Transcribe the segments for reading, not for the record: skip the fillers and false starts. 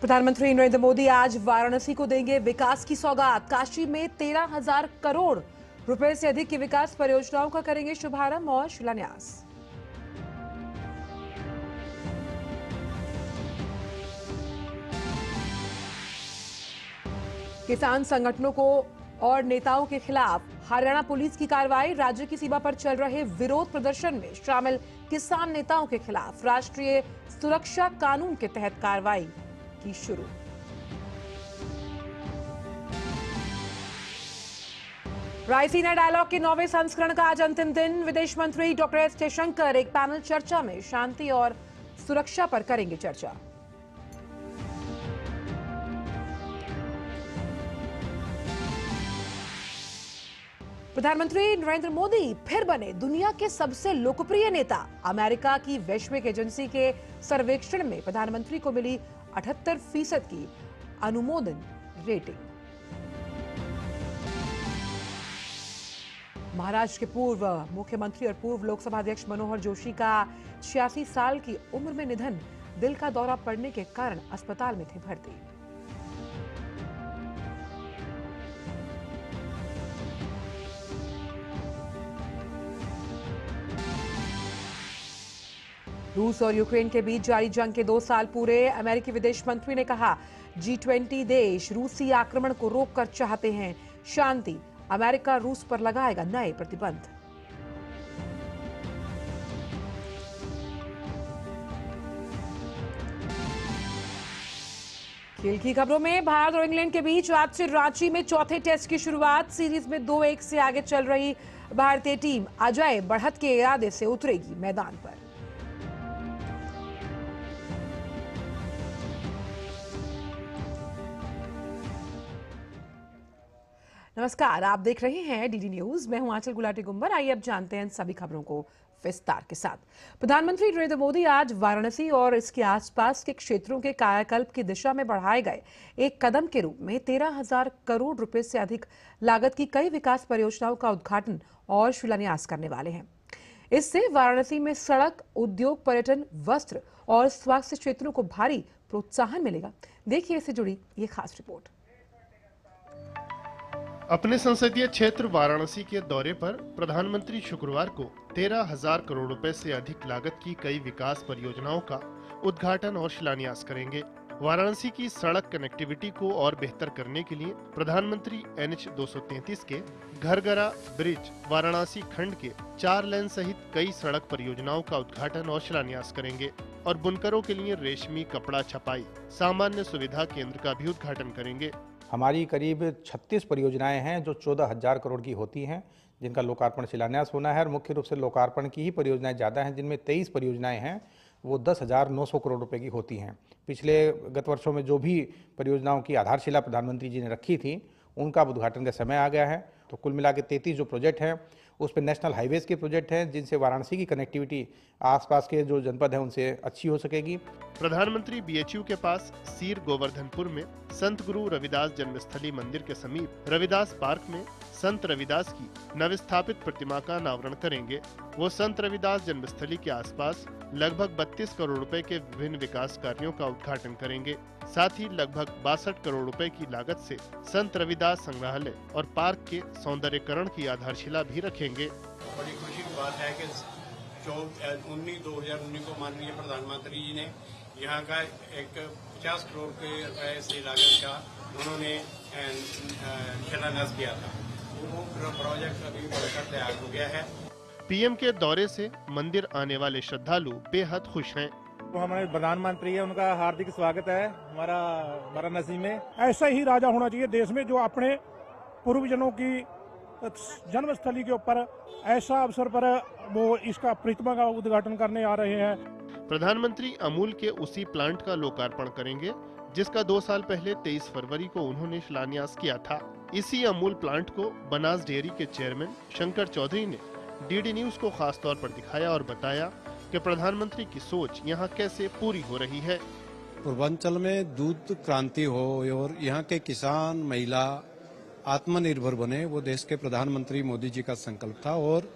प्रधानमंत्री नरेंद्र मोदी आज वाराणसी को देंगे विकास की सौगात। काशी में 13,000 करोड़ रुपए से अधिक की विकास परियोजनाओं का करेंगे शुभारंभ और शिलान्यास। किसान संगठनों को और नेताओं के खिलाफ हरियाणा पुलिस की कार्रवाई। राज्य की सीमा पर चल रहे विरोध प्रदर्शन में शामिल किसान नेताओं के खिलाफ राष्ट्रीय सुरक्षा कानून के तहत कार्रवाई की शुरू। रायसीना डायलॉग के 9वें संस्करण का आज अंतिम दिन। विदेश मंत्री डॉक्टर एस जयशंकर एक पैनल चर्चा में शांति और सुरक्षा पर करेंगे चर्चा। प्रधानमंत्री नरेंद्र मोदी फिर बने दुनिया के सबसे लोकप्रिय नेता। अमेरिका की वैश्विक एजेंसी के सर्वेक्षण में प्रधानमंत्री को मिली 78% की अनुमोदन रेटिंग। महाराष्ट्र के पूर्व मुख्यमंत्री और पूर्व लोकसभा अध्यक्ष मनोहर जोशी का 86 साल की उम्र में निधन। दिल का दौरा पड़ने के कारण अस्पताल में थे भर्ती। रूस और यूक्रेन के बीच जारी जंग के 2 साल पूरे। अमेरिकी विदेश मंत्री ने कहा, G20 देश रूसी आक्रमण को रोककर चाहते हैं शांति। अमेरिका रूस पर लगाएगा नए प्रतिबंध। खेल की खबरों में भारत और इंग्लैंड के बीच आज से रांची में चौथे टेस्ट की शुरुआत। सीरीज में 2-1 से आगे चल रही भारतीय टीम अजय बढ़त के इरादे से उतरेगी मैदान पर। नमस्कार, आप देख रहे हैं डीडी न्यूज। मैं हूं आंचल गुलाटी गुंबर। आइए अब जानते हैं सभी खबरों को विस्तार के साथ। प्रधानमंत्री नरेंद्र मोदी आज वाराणसी और इसके आसपास के क्षेत्रों के कायाकल्प की दिशा में बढ़ाए गए एक कदम के रूप में 13,000 करोड़ रुपए से अधिक लागत की कई विकास परियोजनाओं का उद्घाटन और शिलान्यास करने वाले हैं। इससे वाराणसी में सड़क, उद्योग, पर्यटन, वस्त्र और स्वास्थ्य क्षेत्रों को भारी प्रोत्साहन मिलेगा। देखिए इससे जुड़ी ये खास रिपोर्ट। अपने संसदीय क्षेत्र वाराणसी के दौरे पर प्रधानमंत्री शुक्रवार को 13,000 करोड़ रुपए से अधिक लागत की कई विकास परियोजनाओं का उद्घाटन और शिलान्यास करेंगे। वाराणसी की सड़क कनेक्टिविटी को और बेहतर करने के लिए प्रधानमंत्री NH 233 के घरगरा ब्रिज वाराणसी खंड के 4 लेन सहित कई सड़क परियोजनाओं का उद्घाटन और शिलान्यास करेंगे और बुनकरों के लिए रेशमी कपड़ा छपाई सामान्य सुविधा केंद्र का भी उद्घाटन करेंगे। हमारी करीब 36 परियोजनाएं हैं जो 14,000 करोड़ की होती हैं, जिनका लोकार्पण शिलान्यास होना है। और मुख्य रूप से लोकार्पण की ही परियोजनाएं ज़्यादा हैं, जिनमें 23 परियोजनाएं हैं वो 10,900 करोड़ रुपए की होती हैं। पिछले गत वर्षों में जो भी परियोजनाओं की आधारशिला प्रधानमंत्री जी ने रखी थी, उनका उद्घाटन का समय आ गया है। तो कुल मिला के 33 जो प्रोजेक्ट हैं उस पर नेशनल हाईवेज के प्रोजेक्ट हैं, जिनसे वाराणसी की कनेक्टिविटी आसपास के जो जनपद हैं उनसे अच्छी हो सकेगी। प्रधानमंत्री BHU के पास सीर गोवर्धनपुर में संत गुरु रविदास जन्मस्थली मंदिर के समीप रविदास पार्क में संत रविदास की नवस्थापित प्रतिमा का अनावरण करेंगे। वो संत रविदास जन्मस्थली के आसपास लगभग 32 करोड़ रुपए के विभिन्न विकास कार्यों का उद्घाटन करेंगे। साथ ही लगभग 62 करोड़ रुपए की लागत से संत रविदास संग्रहालय और पार्क के सौंदर्यीकरण की आधारशिला भी रखेंगे। बड़ी खुशी की बात है कि 2019 को माननीय प्रधानमंत्री जी ने यहाँ का एक 50 करोड़ रुपए से लागत का उन्होंने शिलान्यास किया था। वो प्रोजेक्ट अभी बनकर तैयार हो गया है। PM के दौरे से मंदिर आने वाले श्रद्धालु बेहद खुश हैं। तो हमारे प्रधानमंत्री है, उनका हार्दिक स्वागत है हमारा वाराणसी में। ऐसा ही राजा होना चाहिए देश में, जो अपने पूर्वजनों की जन्मस्थली के ऊपर ऐसा अवसर पर वो इसका प्रतिमा का उद्घाटन करने आ रहे हैं। प्रधानमंत्री अमूल के उसी प्लांट का लोकार्पण करेंगे जिसका 2 साल पहले 23 फरवरी को उन्होंने शिलान्यास किया था। इसी अमूल प्लांट को बनास डेयरी के चेयरमैन शंकर चौधरी ने डीडी न्यूज को खास तौर पर दिखाया और बताया कि प्रधानमंत्री की सोच यहाँ कैसे पूरी हो रही है। पूर्वांचल में दूध क्रांति हो और यहाँ के किसान, महिला आत्मनिर्भर बने, वो देश के प्रधानमंत्री मोदी जी का संकल्प था और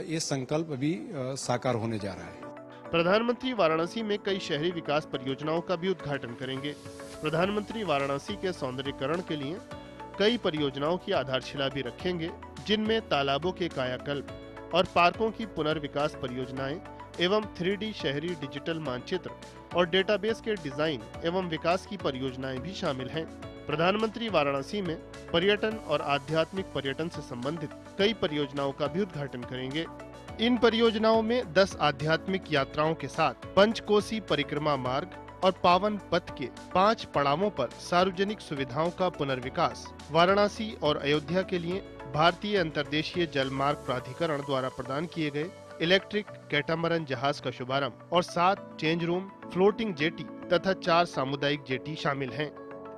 ये संकल्प अभी साकार होने जा रहा है। प्रधानमंत्री वाराणसी में कई शहरी विकास परियोजनाओं का भी उद्घाटन करेंगे। प्रधानमंत्री वाराणसी के सौंदर्यीकरण के लिए कई परियोजनाओं की आधारशिला भी रखेंगे, जिनमें तालाबों के कायाकल्प और पार्कों की पुनर्विकास परियोजनाएं एवं 3D शहरी डिजिटल मानचित्र और डेटाबेस के डिजाइन एवं विकास की परियोजनाएं भी शामिल हैं। प्रधानमंत्री वाराणसी में पर्यटन और आध्यात्मिक पर्यटन से संबंधित कई परियोजनाओं का भी उद्घाटन करेंगे। इन परियोजनाओं में 10 आध्यात्मिक यात्राओं के साथ पंचकोसी परिक्रमा मार्ग और पावन पथ के 5 पड़ावों पर सार्वजनिक सुविधाओं का पुनर्विकास, वाराणसी और अयोध्या के लिए भारतीय अंतर्देशीय जलमार्ग प्राधिकरण द्वारा प्रदान किए गए इलेक्ट्रिक कैटामरन जहाज का शुभारंभ और 7 चेंज रूम, फ्लोटिंग जेटी तथा 4 सामुदायिक जेटी शामिल हैं।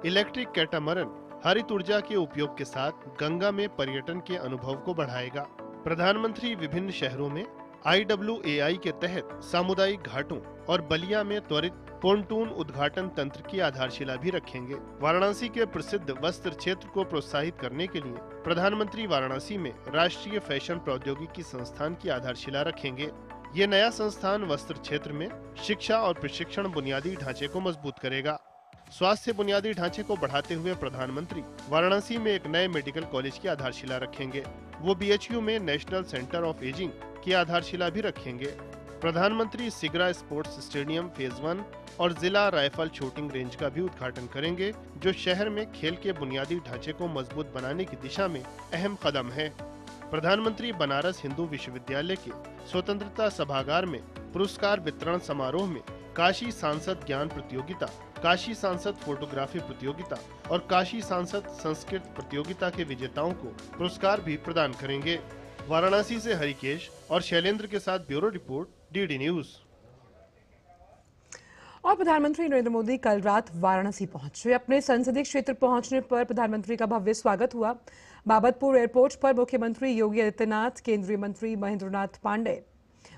इलेक्ट्रिक कैटामरन हरित ऊर्जा के उपयोग के साथ गंगा में पर्यटन के अनुभव को बढ़ाएगा। प्रधानमंत्री विभिन्न शहरों में IWAI के तहत सामुदायिक घाटों और बलिया में त्वरित पोन्टून उद्घाटन तंत्र की आधारशिला भी रखेंगे। वाराणसी के प्रसिद्ध वस्त्र क्षेत्र को प्रोत्साहित करने के लिए प्रधानमंत्री वाराणसी में राष्ट्रीय फैशन प्रौद्योगिकी संस्थान की आधारशिला रखेंगे। ये नया संस्थान वस्त्र क्षेत्र में शिक्षा और प्रशिक्षण बुनियादी ढांचे को मजबूत करेगा। स्वास्थ्य बुनियादी ढांचे को बढ़ाते हुए प्रधानमंत्री वाराणसी में एक नए मेडिकल कॉलेज की आधारशिला रखेंगे। वो BHU में नेशनल सेंटर ऑफ एजिंग की आधारशिला भी रखेंगे। प्रधानमंत्री सिगरा स्पोर्ट्स स्टेडियम फेज 1 और जिला राइफल शूटिंग रेंज का भी उद्घाटन करेंगे, जो शहर में खेल के बुनियादी ढांचे को मजबूत बनाने की दिशा में अहम कदम है। प्रधानमंत्री बनारस हिंदू विश्वविद्यालय के स्वतंत्रता सभागार में पुरस्कार वितरण समारोह में काशी सांसद ज्ञान प्रतियोगिता, काशी सांसद फोटोग्राफी प्रतियोगिता और काशी सांसद संस्कृत प्रतियोगिता के विजेताओं को पुरस्कार भी प्रदान करेंगे। वाराणसी से हरिकेश और शैलेंद्र के साथ ब्यूरो रिपोर्ट, DD न्यूज। और प्रधानमंत्री नरेंद्र मोदी कल रात वाराणसी पहुंचे। अपने संसदीय क्षेत्र पहुंचने पर प्रधानमंत्री का भव्य स्वागत हुआ। बाबतपुर एयरपोर्ट पर मुख्यमंत्री योगी आदित्यनाथ, केंद्रीय मंत्री महेंद्रनाथ पांडे,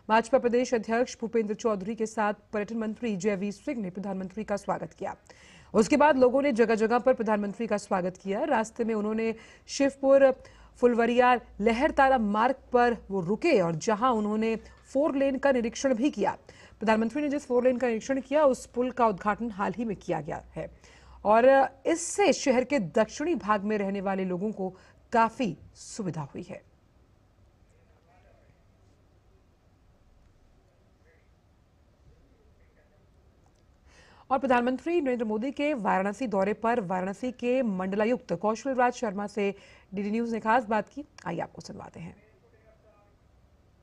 भाजपा प्रदेश अध्यक्ष भूपेंद्र चौधरी के साथ पर्यटन मंत्री जयवीर सिंह ने प्रधानमंत्री का स्वागत किया। उसके बाद लोगों ने जगह जगह पर प्रधानमंत्री का स्वागत किया। रास्ते में उन्होंने शिवपुर फुलवरिया लहरतारा मार्ग पर वो रुके और जहां उन्होंने 4 लेन का निरीक्षण भी किया। प्रधानमंत्री ने जिस 4 लेन का निरीक्षण किया, उस पुल का उद्घाटन हाल ही में किया गया है और इससे शहर के दक्षिणी भाग में रहने वाले लोगों को काफी सुविधा हुई है। और प्रधानमंत्री नरेंद्र मोदी के वाराणसी दौरे पर वाराणसी के मंडलायुक्त कौशल राज शर्मा से DD न्यूज ने खास बात की। आइए आपको सुनवाते हैं।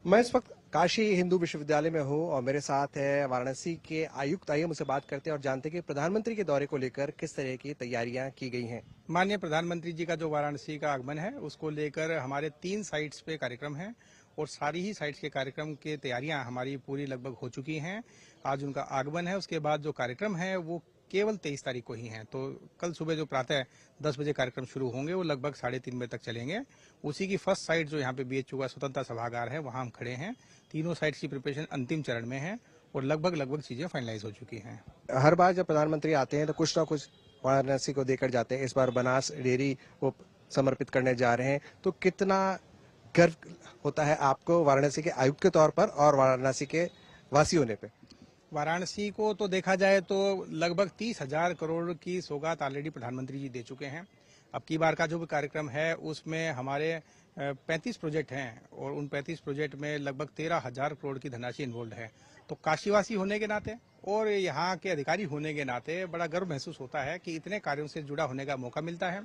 मैं इस वक्त काशी हिंदू विश्वविद्यालय में हूँ और मेरे साथ है वाराणसी के आयुक्त। आइए मुझसे बात करते हैं और जानते हैं कि प्रधानमंत्री के दौरे को लेकर किस तरह की तैयारियां की गई हैं। माननीय प्रधानमंत्री जी का जो वाराणसी का आगमन है, उसको लेकर हमारे 3 साइट्स पे कार्यक्रम है और सारी ही साइट्स के कार्यक्रम की तैयारियां हमारी पूरी लगभग हो चुकी हैं। आज उनका आगमन है, उसके बाद जो कार्यक्रम है वो केवल 23 तारीख को ही है। तो कल सुबह जो प्रातः 10 बजे कार्यक्रम शुरू होंगे, वो लगभग 3:30 बजे तक चलेंगे। उसी की फर्स्ट साइट जो यहाँ पे BHU का स्वतंत्रता सभागार है, वहाँ हम खड़े हैं। तीनों साइट्स की प्रिपरेशन अंतिम चरण में है और लगभग चीजें फाइनलाइज हो चुकी हैं। हर बार जब प्रधानमंत्री आते हैं तो कुछ ना कुछ वाराणसी को देकर जाते हैं। इस बार बनास डेयरी वो समर्पित करने जा रहे हैं, तो कितना गर्व होता है आपको वाराणसी के आयुक्त के तौर पर और वाराणसी के वासी होने पे? वाराणसी को तो देखा जाए तो लगभग 30,000 करोड़ की सौगात ऑलरेडी प्रधानमंत्री जी दे चुके हैं। अब की बार का जो भी कार्यक्रम है उसमें हमारे 35 प्रोजेक्ट हैं और उन 35 प्रोजेक्ट में लगभग 13,000 करोड़ की धनराशि इन्वॉल्व है। तो काशीवासी होने के नाते और यहाँ के अधिकारी होने के नाते बड़ा गर्व महसूस होता है कि इतने कार्यों से जुड़ा होने का मौका मिलता है।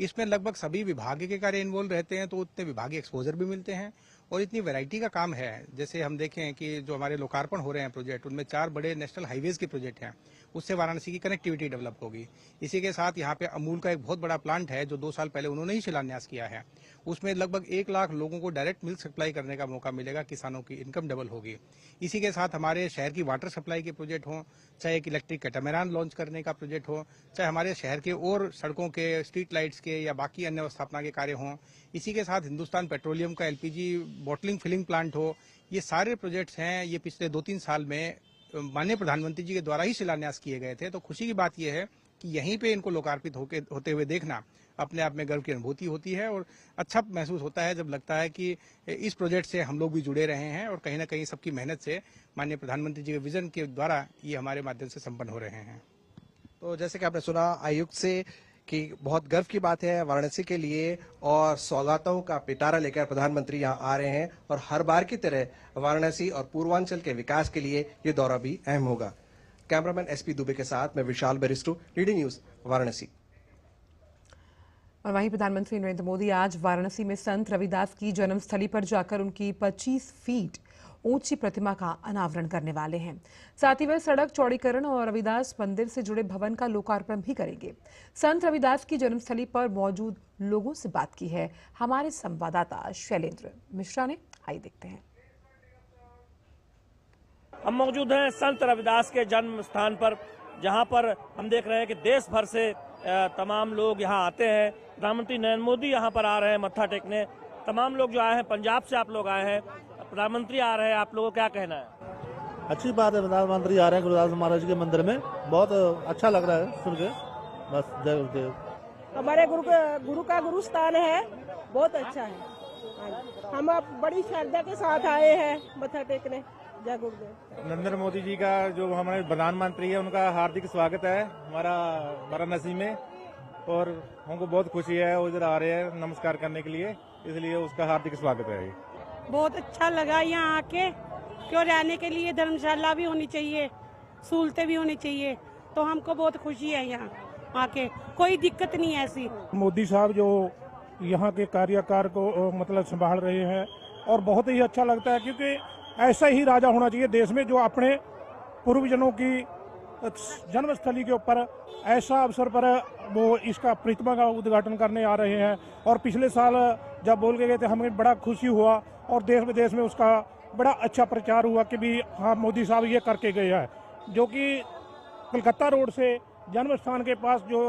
इसमें लगभग सभी विभाग के कार्य इन्वॉल्व रहते हैं, तो उतने विभागीय एक्सपोजर भी मिलते हैं और इतनी वैरायटी का काम है। जैसे हम देखें कि जो हमारे लोकार्पण हो रहे हैं प्रोजेक्ट, उनमें 4 बड़े नेशनल हाईवेज के प्रोजेक्ट हैं, उससे वाराणसी की कनेक्टिविटी डेवलप होगी। इसी के साथ यहाँ पे अमूल का एक बहुत बड़ा प्लांट है जो 2 साल पहले उन्होंने ही शिलान्यास किया है। उसमें लगभग 1 लाख लोगों को डायरेक्ट मिल्क सप्लाई करने का मौका मिलेगा, किसानों की इनकम डबल होगी। इसी के साथ हमारे शहर की वाटर सप्लाई के प्रोजेक्ट हों, चाहे एक इलेक्ट्रिक कैटामैरान लॉन्च करने का प्रोजेक्ट हो, चाहे हमारे शहर के और सड़कों के, स्ट्रीट लाइट्स के या बाकी अन्य स्थापना के कार्य हों। इसी के साथ हिंदुस्तान पेट्रोलियम का LPG बॉटलिंग फिलिंग प्लांट हो। ये सारे प्रोजेक्ट्स हैं, ये पिछले 2-3 साल में माननीय प्रधानमंत्री जी के द्वारा ही शिलान्यास किए गए थे। तो खुशी की बात यह है कि यहीं पे इनको लोकार्पित होते हुए देखना अपने आप में गर्व की अनुभूति होती है और अच्छा महसूस होता है जब लगता है कि इस प्रोजेक्ट से हम लोग भी जुड़े रहे हैं और कहीं ना कहीं सबकी मेहनत से माननीय प्रधानमंत्री जी के विजन के द्वारा ये हमारे माध्यम से संपन्न हो रहे हैं। तो जैसे कि आपने सुना आयुक्त से कि बहुत गर्व की बात है वाराणसी के लिए और सौगातों का पिटारा लेकर प्रधानमंत्री यहां आ रहे हैं और हर बार की तरह वाराणसी और पूर्वांचल के विकास के लिए ये दौरा भी अहम होगा। कैमरामैन एसपी दुबे के साथ मैं विशाल बेरिस्टो, डीडी न्यूज, वाराणसी। और वहीं प्रधानमंत्री नरेंद्र मोदी आज वाराणसी में संत रविदास की जन्मस्थली पर जाकर उनकी 25 फीट ऊंची प्रतिमा का अनावरण करने वाले हैं। साथ ही वह सड़क चौड़ीकरण और रविदास मंदिर से जुड़े भवन का लोकार्पण भी करेंगे। संत रविदास की जन्मस्थली पर मौजूद लोगों से बात की है हमारे संवाददाता शैलेंद्र मिश्रा ने। आइए देखते हैं। हम मौजूद हैं संत रविदास के जन्म स्थान पर, जहां पर हम देख रहे हैं कि देश भर से तमाम लोग यहां आते हैं। प्रधानमंत्री नरेंद्र मोदी यहां पर आ रहे हैं मत्था टेकने। तमाम लोग जो आए हैं, पंजाब से आप लोग आए हैं, प्रधानमंत्री आ रहे हैं, आप लोगों को क्या कहना है? अच्छी बात है, प्रधानमंत्री आ रहे हैं गुरुदास महाराज जी के मंदिर में, बहुत अच्छा लग रहा है सुन के। बस जय गुरुदेव। हमारे गुरु का गुरु स्थान है, बहुत अच्छा है। हम अब बड़ी श्रद्धा के साथ आए हैं मत्था टेकने। जय गुरुदेव। नरेंद्र मोदी जी का जो हमारे प्रधानमंत्री है उनका हार्दिक स्वागत है हमारा वाराणसी में, और हमको बहुत खुशी है वो इधर आ रहे हैं नमस्कार करने के लिए, इसलिए उसका हार्दिक स्वागत है। बहुत अच्छा लगा यहाँ आके, क्यों रहने के लिए धर्मशाला भी होनी चाहिए, सहूलतें भी होनी चाहिए, तो हमको बहुत खुशी है यहाँ आके, कोई दिक्कत नहीं है ऐसी। मोदी साहब जो यहाँ के कार्यकाल को मतलब संभाल रहे हैं और बहुत ही अच्छा लगता है, क्योंकि ऐसा ही राजा होना चाहिए देश में जो अपने पूर्वजनों की जन्मस्थली के ऊपर ऐसा अवसर पर वो इसका प्रतिमा का उद्घाटन करने आ रहे हैं। और पिछले साल जब बोल के गए थे हमें बड़ा खुशी हुआ और देश विदेश में उसका बड़ा अच्छा प्रचार हुआ कि भी हाँ मोदी साहब ये करके गए हैं। जो कि कलकत्ता रोड से जन्म स्थान के पास जो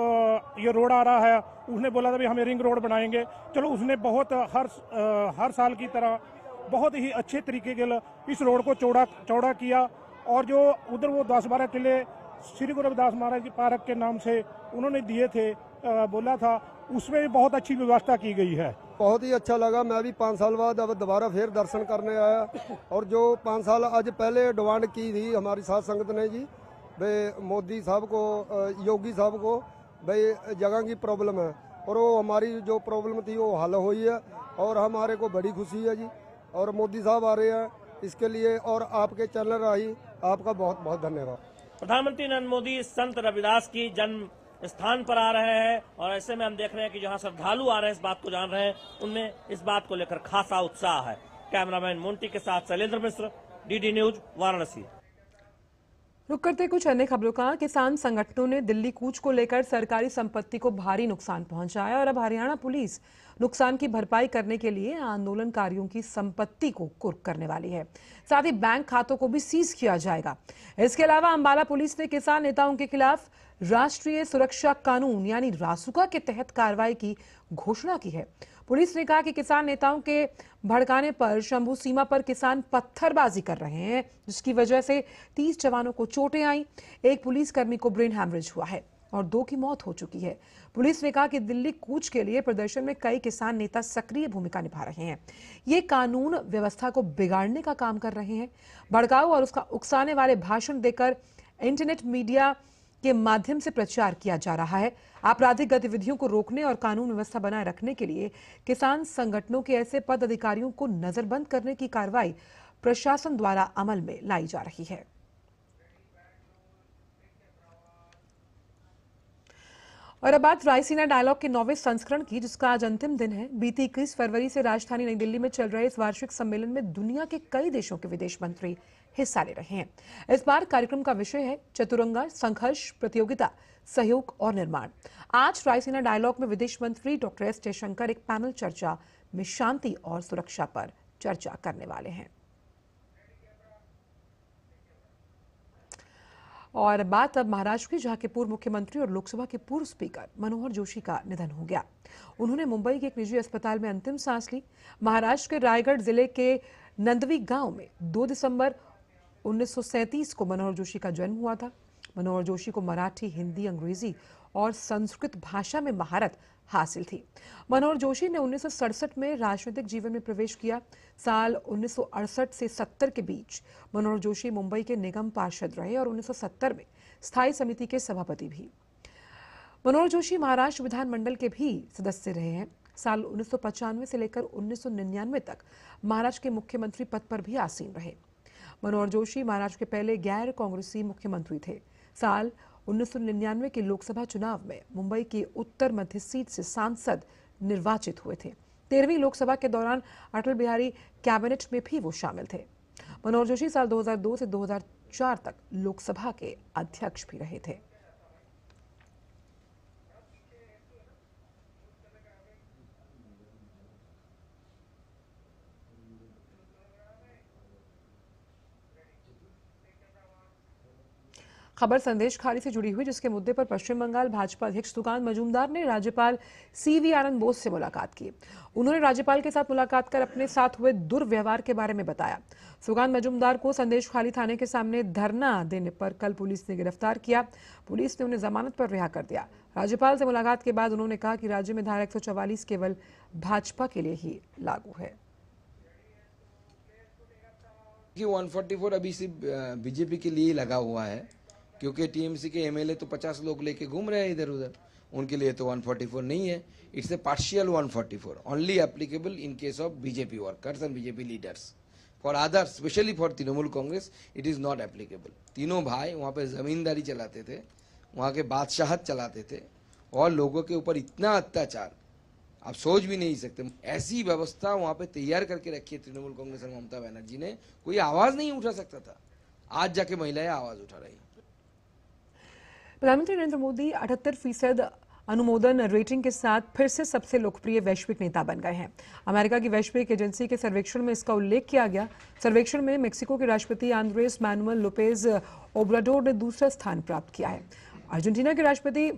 ये रोड आ रहा है, उसने बोला था भी हमें रिंग रोड बनाएंगे। चलो उसने बहुत हर साल की तरह बहुत ही अच्छे तरीके के इस रोड को चौड़ा किया। और जो उधर वो 10-12 किले श्री गुरु रविदास महाराज जी पार्क के नाम से उन्होंने दिए थे, बोला था, उसमें भी बहुत अच्छी व्यवस्था की गई है। बहुत ही अच्छा लगा। मैं भी 5 साल बाद अब दोबारा फिर दर्शन करने आया। और जो 5 साल आज पहले डिमांड की थी हमारी साथ संगत ने जी, भाई मोदी साहब को, योगी साहब को, भाई जगह की प्रॉब्लम है, और वो हमारी जो प्रॉब्लम थी वो हल हुई है और हमारे को बड़ी खुशी है जी। और मोदी साहब आ रहे हैं इसके लिए, और आपके चैनल राही आपका बहुत बहुत धन्यवाद। प्रधानमंत्री नरेंद्र मोदी संत रविदास की जन्म स्थान पर आ रहे हैं और ऐसे में हम देख रहे हैं कि जहां श्रद्धालु आ रहे हैं, इस बात को जान रहे हैं, उनमें इस बात को लेकर खासा उत्साह है। कैमरामैन मोंटी के साथ शैलेंद्र मिश्र, डीडी न्यूज, वाराणसी। रुक करते कुछ अन्य खबरों का। किसान संगठनों ने दिल्ली कूच को लेकर सरकारी संपत्ति को भारी नुकसान पहुंचाया और अब हरियाणा पुलिस नुकसान की भरपाई करने के लिए आंदोलनकारियों की संपत्ति को कुर्क करने वाली है। साथ ही बैंक खातों को भी सीज किया जाएगा। इसके अलावा अंबाला पुलिस ने किसान नेताओं के खिलाफ राष्ट्रीय सुरक्षा कानून यानी रासुका के तहत कार्रवाई की घोषणा की है। पुलिस ने कहा कि किसान नेताओं के भड़काने पर शंभू सीमा पर किसान पत्थरबाजी कर रहे हैं, जिसकी वजह से 30 जवानों को चोटें आई, एक पुलिसकर्मी को ब्रेन हैमरेज हुआ है और 2 की मौत हो चुकी है। पुलिस ने कहा कि दिल्ली कूच के लिए प्रदर्शन में कई किसान नेता सक्रिय भूमिका निभा रहे हैं। ये कानून व्यवस्था को बिगाड़ने का काम कर रहे हैं। भड़काऊ और उसका उकसाने वाले भाषण देकर इंटरनेट मीडिया के माध्यम से प्रचार किया जा रहा है। आपराधिक गतिविधियों को रोकने और कानून व्यवस्था बनाए रखने के लिए किसान संगठनों के ऐसे पद अधिकारियों को नजरबंद करने की कार्रवाई प्रशासन द्वारा अमल में लाई जा रही है। और अब बात रायसीना डायलॉग के 9वें संस्करण की, जिसका आज अंतिम दिन है। बीती 21 फरवरी से राजधानी नई दिल्ली में चल रहे इस वार्षिक सम्मेलन में दुनिया के कई देशों के विदेश मंत्री हिस्सा ले रहे हैं। इस बार कार्यक्रम का विषय है चतुरंगा, संघर्ष, प्रतियोगिता, सहयोग और निर्माण। आज रायसीना डायलॉग में विदेश मंत्री डॉक्टर एस जयशंकर एक पैनल चर्चा में शांति और सुरक्षा पर चर्चा करने वाले हैं। और बात अब महाराष्ट्र की, जहां के पूर्व मुख्यमंत्री और लोकसभा के पूर्व स्पीकर मनोहर जोशी का निधन हो गया। उन्होंने मुंबई के एक निजी अस्पताल में अंतिम सांस ली। महाराष्ट्र के रायगढ़ जिले के नंदवी गांव में 2 दिसंबर 1937 को मनोहर जोशी का जन्म हुआ था। मनोहर जोशी को मराठी, हिंदी, अंग्रेजी और संस्कृत भाषा में महारत हासिल थी। मनोहर जोशी ने 1967 में राजनीतिक जीवन में प्रवेश किया। साल 1968 से 70 के बीच मनोहर जोशी मुंबई के निगम पार्षद रहे और 1970 में स्थायी समिति के सभापति भी। मनोहर जोशी महाराष्ट्र विधानमंडल के भी सदस्य रहे हैं। साल 1995 से लेकर 1999 तक महाराष्ट्र के मुख्यमंत्री पद पर भी आसीन रहे। मनोहर जोशी महाराष्ट्र के पहले गैर कांग्रेसी मुख्यमंत्री थे। साल 1999 के लोकसभा चुनाव में मुंबई की उत्तर मध्य सीट से सांसद निर्वाचित हुए थे। 13वीं लोकसभा के दौरान अटल बिहारी कैबिनेट में भी वो शामिल थे। मनोहर जोशी साल 2002 से 2004 तक लोकसभा के अध्यक्ष भी रहे थे। खबर संदेश खाली से जुड़ी हुई, जिसके मुद्दे पर पश्चिम बंगाल भाजपा अध्यक्ष सुकांत मजूमदार ने राज्यपाल सीवी आनंद बोस से मुलाकात की। उन्होंने राज्यपाल के साथ मुलाकात कर अपने साथ हुए दुर्व्यवहार के बारे में बताया। सुकांत मजूमदार को संदेश खाली थाने के सामने धरना देने पर कल पुलिस ने गिरफ्तार किया। पुलिस ने उन्हें जमानत पर रिहा कर दिया। राज्यपाल से मुलाकात के बाद उन्होंने कहा कि राज्य में धारा 144 केवल भाजपा के लिए ही लागू है। 144 अभी सिर्फ बीजेपी के लिए ही लगा हुआ है, क्योंकि टीएमसी के एमएलए तो 50 लोग लेके घूम रहे हैं इधर उधर, उनके लिए तो 144 नहीं है। It's a partial 144, only applicable in case of BJP workers and BJP leaders. For others, specially for Trinamool Congress, it is not applicable. तीनों भाई वहाँ पे जमींदारी चलाते थे, वहाँ के बादशाहत चलाते थे, और लोगों के ऊपर इतना अत्याचार आप सोच भी नहीं सकते। ऐसी व्यवस्था वहाँ पे तैयार करके रखी है तृणमूल कांग्रेस और ममता बनर्जी ने, कोई आवाज नहीं उठा सकता था। आज जाके महिलाएं आवाज उठा रही। प्रधानमंत्री नरेंद्र मोदी 78% अनुमोदन रेटिंग के साथ फिर से सबसे लोकप्रिय वैश्विक नेता बन गए हैं। अमेरिका की वैश्विक एजेंसी के सर्वेक्षण में इसका उल्लेख किया गया। सर्वेक्षण में मेक्सिको के राष्ट्रपति आंद्रेस मैनुअल लोपेज ओब्राडोर ने दूसरा स्थान प्राप्त किया है। अर्जेंटीना के राष्ट्रपति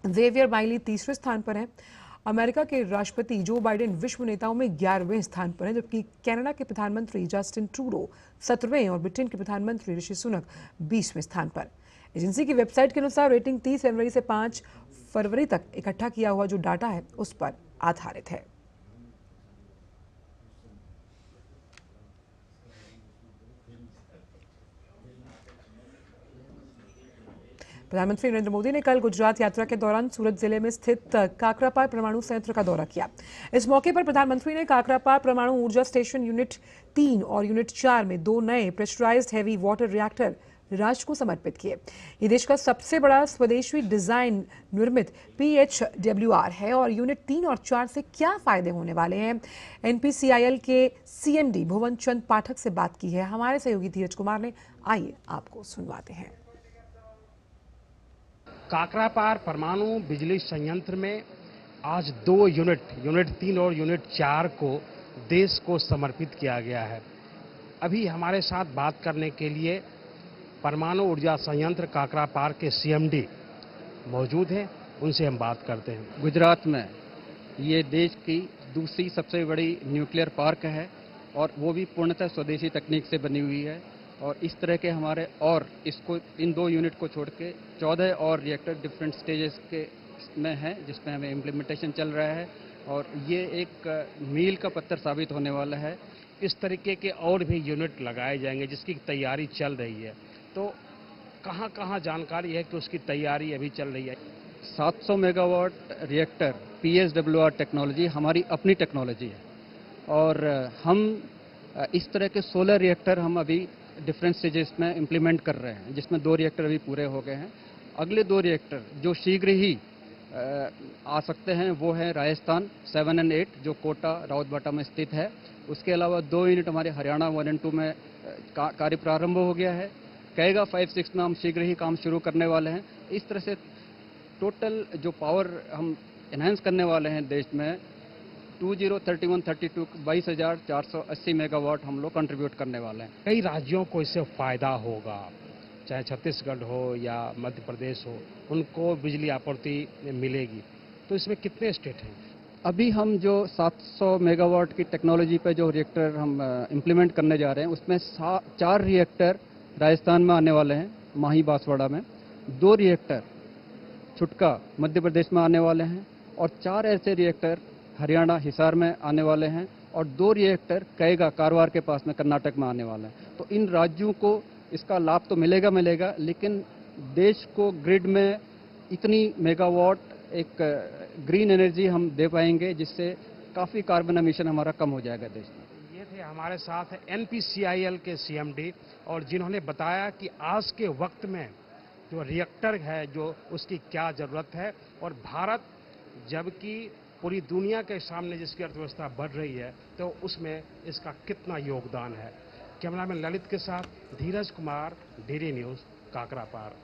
जेवियर माइली तीसरे स्थान पर हैं। अमेरिका के राष्ट्रपति जो बाइडेन विश्व नेताओं में 11वें स्थान पर हैं, जबकि कनाडा के प्रधानमंत्री जस्टिन ट्रूडो 17वें और ब्रिटेन के प्रधानमंत्री ऋषि सुनक 20वें स्थान पर। एजेंसी की वेबसाइट के अनुसार रेटिंग 30 जनवरी से 5 फरवरी तक इकट्ठा किया हुआ जो डाटा है उस पर आधारित है। प्रधानमंत्री नरेंद्र मोदी ने कल गुजरात यात्रा के दौरान सूरत जिले में स्थित काकरापार परमाणु संयंत्र का दौरा किया। इस मौके पर प्रधानमंत्री ने काकरापार परमाणु ऊर्जा स्टेशन यूनिट 3 और यूनिट 4 में 2 नए प्रेशराइज्ड हैवी वाटर रिएक्टर राष्ट्र को समर्पित किए। ये देश का सबसे बड़ा स्वदेशी डिजाइन निर्मित PHWR है। और यूनिट 3 और 4 से क्या फायदे होने वाले हैं, NPCIL के CMD भुवन चंद पाठक से बात की है हमारे सहयोगी धीरज कुमार ने। आइए आपको सुनवाते हैं। काकरापार परमाणु बिजली संयंत्र में आज 2 यूनिट 3 और यूनिट 4 को देश को समर्पित किया गया है। अभी हमारे साथ बात करने के लिए परमाणु ऊर्जा संयंत्र काकरापार के CMD मौजूद हैं, उनसे हम बात करते हैं। गुजरात में ये देश की दूसरी सबसे बड़ी न्यूक्लियर पार्क है, और वो भी पूर्णतः स्वदेशी तकनीक से बनी हुई है। और इस तरह के हमारे और इसको इन 2 यूनिट को छोड़ के 14 और रिएक्टर डिफरेंट स्टेजेस के में है, जिसमें हमें इम्प्लीमेंटेशन चल रहा है। और ये एक मील का पत्थर साबित होने वाला है। इस तरीके के और भी यूनिट लगाए जाएंगे जिसकी तैयारी चल रही है। तो कहाँ जानकारी है कि उसकी तैयारी अभी चल रही है? 700 मेगावाट रिएक्टर PHWR टेक्नोलॉजी हमारी अपनी टेक्नोलॉजी है, और हम इस तरह के 16 रिएक्टर हम अभी डिफरेंट स्टेजेस में इम्प्लीमेंट कर रहे हैं, जिसमें 2 रिएक्टर अभी पूरे हो गए हैं। अगले 2 रिएक्टर जो शीघ्र ही आ सकते हैं वो है राजस्थान 7 और 8 जो कोटा रावतबाटा में स्थित है। उसके अलावा 2 यूनिट हमारे हरियाणा 1 और 2 में कार्य प्रारंभ हो गया है। कैगा 5-6 में हम शीघ्र ही काम शुरू करने वाले हैं। इस तरह से टोटल जो पावर हम एनहांस करने वाले हैं देश में 2031-32 22,480 मेगावाट हम लोग कंट्रीब्यूट करने वाले हैं। कई राज्यों को इससे फायदा होगा, चाहे छत्तीसगढ़ हो या मध्य प्रदेश हो, उनको बिजली आपूर्ति मिलेगी। तो इसमें कितने स्टेट हैं? अभी हम जो 700 मेगावाट की टेक्नोलॉजी पे जो रिएक्टर हम इम्प्लीमेंट करने जा रहे हैं, उसमें 4 रिएक्टर राजस्थान में आने वाले हैं, माही बांसवाड़ा में। 2 रिएक्टर छुटका मध्य प्रदेश में आने वाले हैं और 4 ऐसे रिएक्टर हरियाणा हिसार में आने वाले हैं और 2 रिएक्टर कैगा कारवार के पास में कर्नाटक में आने वाला है। तो इन राज्यों को इसका लाभ तो मिलेगा, लेकिन देश को ग्रिड में इतनी मेगावाट एक ग्रीन एनर्जी हम दे पाएंगे जिससे काफ़ी कार्बन एमिशन हमारा कम हो जाएगा देश में। ये थे हमारे साथ NPCIL के CMD और जिन्होंने बताया कि आज के वक्त में जो रिएक्टर है जो उसकी क्या ज़रूरत है और भारत जबकि पूरी दुनिया के सामने जिसकी अर्थव्यवस्था बढ़ रही है तो उसमें इसका कितना योगदान है। कैमरामैन ललित के साथ धीरज कुमार, DD न्यूज़, काकरापार।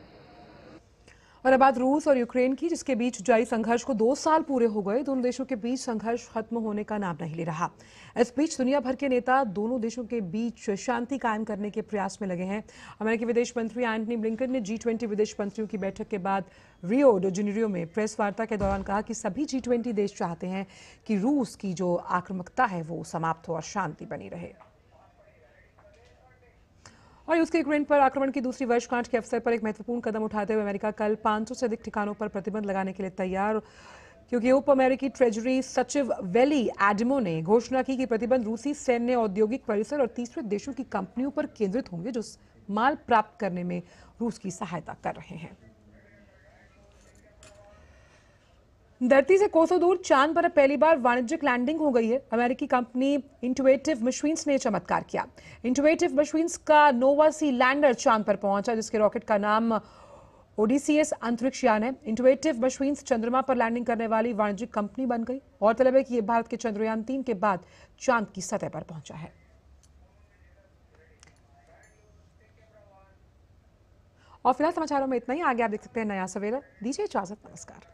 और अब बात रूस और यूक्रेन की, जिसके बीच जारी संघर्ष को 2 साल पूरे हो गए। दोनों देशों के बीच संघर्ष खत्म होने का नाम नहीं ले रहा। इस बीच दुनिया भर के नेता दोनों देशों के बीच शांति कायम करने के प्रयास में लगे हैं। अमेरिकी विदेश मंत्री एंटनी ब्लिंकन ने G20 विदेश मंत्रियों की बैठक के बाद रियो डी जेनेरियो में प्रेस वार्ता के दौरान कहा कि सभी G20 देश चाहते हैं कि रूस की जो आक्रामकता है वो समाप्त हो और शांति बनी रहे। और रूस के यूक्रेन पर आक्रमण की दूसरी वर्षगांठ के अवसर पर एक महत्वपूर्ण कदम उठाते हुए अमेरिका कल 500 से अधिक ठिकानों पर प्रतिबंध लगाने के लिए तैयार, क्योंकि उप अमेरिकी ट्रेजरी सचिव वेली एडमो ने घोषणा की कि प्रतिबंध रूसी सैन्य, औद्योगिक परिसर और तीसरे देशों की कंपनियों पर केंद्रित होंगे जो माल प्राप्त करने में रूस की सहायता कर रहे हैं। धरती से कोसों दूर चांद पर पहली बार वाणिज्यिक लैंडिंग हो गई है। अमेरिकी कंपनी इंटुएटिव मशीन्स ने चमत्कार किया। इंटुएटिव मशीन्स का नोवा सी लैंडर चांद पर पहुंचा, जिसके रॉकेट का नाम ओडिसियस अंतरिक्ष यान है। इंटुएटिव मशीन्स चंद्रमा पर लैंडिंग करने वाली वाणिज्यिक कंपनी बन गई। गौरतलब है कि यह भारत के चंद्रयान 3 के बाद चांद की सतह पर पहुंचा है। और फिलहाल समाचारों में इतना ही। आगे आप देख सकते हैं नया सवेरा। दीजिए इजाजत, नमस्कार।